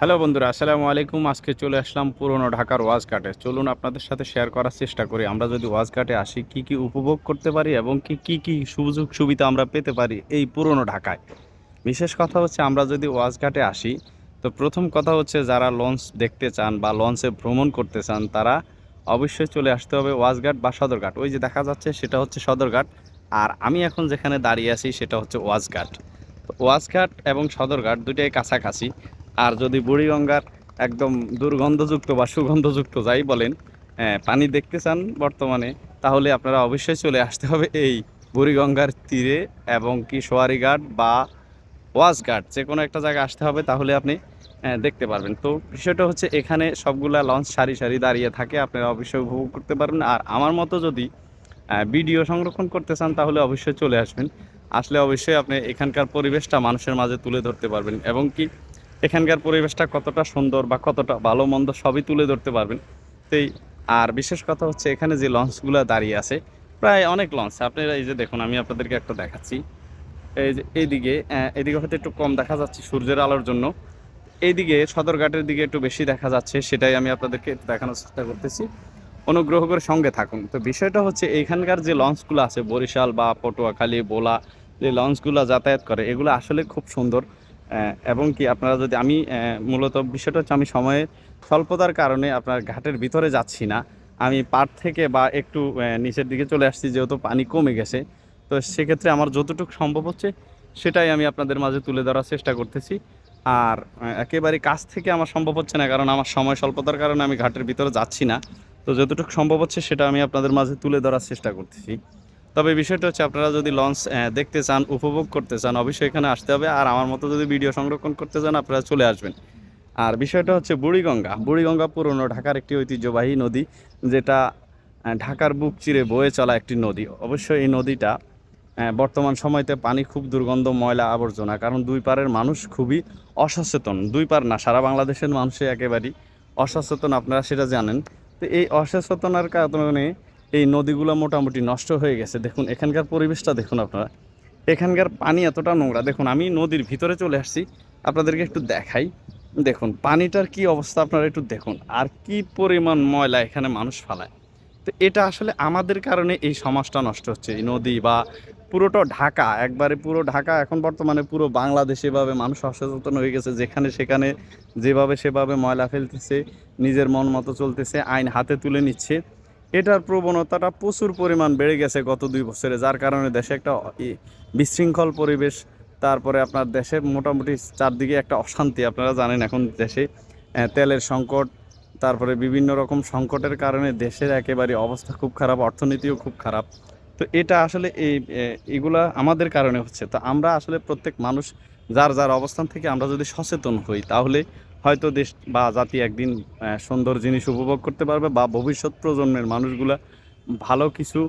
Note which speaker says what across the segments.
Speaker 1: Hello বন্ধুরা, আসসালামু আলাইকুম। আজকে চলে আসলাম পুরনো ঢাকার ওয়াজ ঘাটে। চলুন আপনাদের সাথে শেয়ার করার চেষ্টা করি আমরা যদি ওয়াজ ঘাটে আসি কি কি উপভোগ করতে পারি এবং কি সুযোগ সুবিধা আমরা পেতে পারি এই পুরনো ঢাকায়। বিশেষ কথা হচ্ছে আমরা যদি ওয়াজ ঘাটে আসি, তো প্রথম কথা হচ্ছে যারা লঞ্চ দেখতে চান বা লঞ্চে ভ্রমণ করতে চান তারা অবশ্যই চলে আসতে হবে ওয়াজঘাট বা সদরঘাট। ওই যে দেখা যাচ্ছে সেটা হচ্ছে সদরঘাট, আর আমি এখন যেখানে দাঁড়িয়ে আছি সেটা হচ্ছে ওয়াজঘাট। তো ওয়াজঘাট এবং সদরঘাট দুইটাই কাছাকাছি। আর যদি বুড়িগঙ্গার একদম দুর্গন্ধযুক্ত বা সুগন্ধযুক্ত যাই বলেন পানি দেখতে চান বর্তমানে, তাহলে আপনারা অবশ্যই চলে আসতে হবে এই বুড়িগঙ্গার তীরে এবং কি সোয়ারিঘাট বা ওয়াজঘাট যে কোনো একটা জায়গায় আসতে হবে, তাহলে আপনি দেখতে পারবেন। তো বিষয়টা হচ্ছে এখানে সবগুলা লঞ্চ সারি সারি দাঁড়িয়ে থাকে, আপনারা অবশ্যই উপভোগ করতে পারবেন। আর আমার মতো যদি ভিডিও সংরক্ষণ করতে চান তাহলে অবশ্যই চলে আসবেন। আসলে অবশ্যই আপনি এখানকার পরিবেশটা মানুষের মাঝে তুলে ধরতে পারবেন এবং কি এখানকার পরিবেশটা কতটা সুন্দর বা কতটা ভালো মন্দ সবই তুলে ধরতে পারবেন। সেই আর বিশেষ কথা হচ্ছে এখানে যে লঞ্চগুলো দাঁড়িয়ে আছে, প্রায় অনেক লঞ্চ আপনারা এই যে দেখুন, আমি আপনাদেরকে একটা দেখাচ্ছি। এই যে এদিকে হয়তো একটু কম দেখা যাচ্ছে সূর্যের আলোর জন্য, এইদিকে সদরঘাটের দিকে একটু বেশি দেখা যাচ্ছে, সেটাই আমি আপনাদেরকে দেখানোর চেষ্টা করতেছি। অনুগ্রহ করে সঙ্গে থাকুন। তো বিষয়টা হচ্ছে এইখানকার যে লঞ্চগুলো আছে বরিশাল বা পটুয়াখালী ভোলা, যে লঞ্চগুলো যাতায়াত করে এগুলো আসলে খুব সুন্দর। এবং কি আপনারা যদি আমি মূলত বিষয়টা হচ্ছে আমি সময়ের স্বল্পতার কারণে আপনার ঘাটের ভিতরে যাচ্ছি না, আমি পাড় থেকে বা একটু নিচের দিকে চলে আসছি যেহেতু পানি কমে গেছে। তো সেক্ষেত্রে আমার যতটুকু সম্ভব হচ্ছে সেটাই আমি আপনাদের মাঝে তুলে ধরার চেষ্টা করতেছি। আর একেবারে কাছ থেকে আমার সম্ভব হচ্ছে না, কারণ আমার সময় স্বল্পতার কারণে আমি ঘাটের ভিতরে যাচ্ছি না। তো যতটুকু সম্ভব হচ্ছে সেটা আমি আপনাদের মাঝে তুলে ধরার চেষ্টা করতেছি। তবে বিষয়টা হচ্ছে আপনারা যদি লঞ্চ দেখতে চান, উপভোগ করতে চান, অবশ্যই এখানে আসতে হবে। আর আমার মতো যদি ভিডিও সংরক্ষণ করতে চান আপনারা চলে আসবেন। আর বিষয়টা হচ্ছে বুড়িগঙ্গা। বুড়িগঙ্গা পুরনো ঢাকার একটি ঐতিহ্যবাহী নদী, যেটা ঢাকার বুক চিরে বয়ে চলা একটি নদী। অবশ্যই এই নদীটা বর্তমান সময়তে পানি খুব দুর্গন্ধ, ময়লা, আবর্জনা, কারণ দুই পারের মানুষ খুবই অসচেতন। দুই পার না, সারা বাংলাদেশের মানুষই একেবারেই অসচেতন, আপনারা সেটা জানেন। তো এই অসচেতনার কারণে এই নদীগুলো মোটামুটি নষ্ট হয়ে গেছে। দেখুন এখানকার পরিবেশটা দেখুন আপনারা, এখানকার পানি এতটা নোংরা। দেখুন আমি নদীর ভিতরে চলে আসছি, আপনাদেরকে একটু দেখাই। দেখুন পানিটার কি অবস্থা আপনারা একটু দেখুন, আর কি পরিমাণ ময়লা এখানে মানুষ ফালায়। তো এটা আসলে আমাদের কারণে এই সমাজটা নষ্ট হচ্ছে। এই নদী বা পুরোটা ঢাকা, একবারে পুরো ঢাকা এখন বর্তমানে পুরো বাংলাদেশ এভাবে মানুষ অসচেতন হয়ে গেছে, যেখানে সেখানে যেভাবে সেভাবে ময়লা ফেলতেছে, নিজের মন মতো চলতেছে, আইন হাতে তুলে নিচ্ছে। এটার প্রবণতাটা প্রচুর পরিমাণ বেড়ে গেছে গত 2 বছরে, যার কারণে দেশে একটা বিশৃঙ্খল পরিবেশ। তারপরে আপনার দেশে মোটামুটি চারদিকে একটা অশান্তি। আপনারা জানেন এখন দেশে তেলের সংকট, তারপরে বিভিন্ন রকম সংকটের কারণে দেশের একেবারে অবস্থা খুব খারাপ, অর্থনীতিও খুব খারাপ। তো এটা আসলে এগুলা আমাদের কারণে হচ্ছে। তো আমরা আসলে প্রত্যেক মানুষ যার যার অবস্থান থেকে আমরা যদি সচেতন হই, তাহলে হয়তো দেশ বা জাতি একদিন সুন্দর জিনিস উপভোগ করতে পারবে, বা ভবিষ্যৎ প্রজন্মের মানুষগুলা ভালো কিছু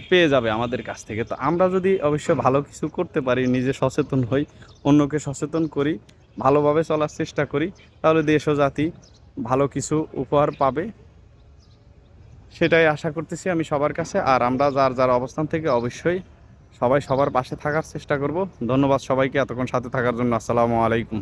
Speaker 1: পেয়ে যাবে আমাদের কাছ থেকে। তো আমরা যদি অবশ্য ভালো কিছু করতে পারি, নিজে সচেতন হই, অন্যকে সচেতন করি, ভালোভাবে চলার চেষ্টা করি, তাহলে দেশ ও জাতি ভালো কিছু উপহার পাবে। সেটাই আশা করতেছি আমি সবার কাছে। আর আমরা যার যার অবস্থান থেকে অবশ্যই সবাই সবার পাশে থাকার চেষ্টা করব। ধন্যবাদ সবাইকে এতক্ষণ সাথে থাকার জন্য। আসসালামু আলাইকুম।